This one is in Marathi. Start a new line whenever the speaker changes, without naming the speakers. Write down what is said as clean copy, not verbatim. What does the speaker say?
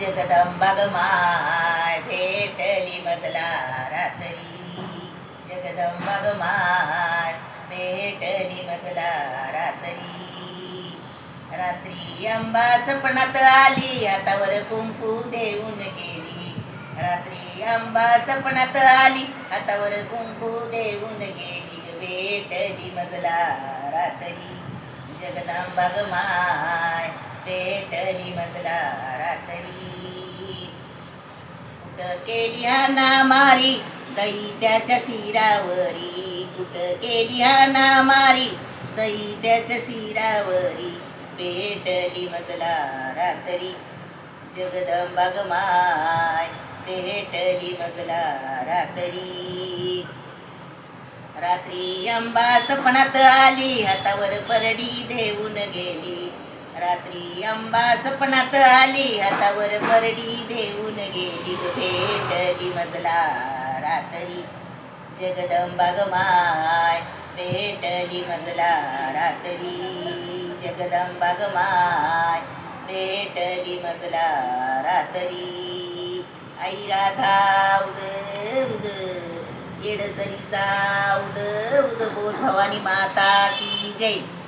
जगदंबा ग माय भेटली मजला रात्री. जगदंबा ग माय भेटली मजला रात्री. रात्री अंबा सपनात आली हातावर कुंकू देऊन गेली. रात्री अंबा सपनात आली हातावर कुंकू देऊन गेली. भेटली मजला रात्री. जगदंबा ग माय भेटली मजला रात्री. कुठं केली हाना मारी दैत्याच्या शिरावरी. कुठं केली हाना मारी दैत्याच्या शिरावरी. भेटली मजला रात्री. जगदंबा ग माय भेटली मजला रात्री. रात्री अंबा सपनात आली हातावर परडी देऊन गेली. रात्री अंबा सपनात आली हातावर परडी देऊन गेली. भेटली मजला रात्री. जगदंबा ग माय भेटली मजला रात्री. जगदंबा ग माय भेटली मजला रात्री. आई राजा उद उद येडसरीचा उद उद बोल भवानी माता की जय.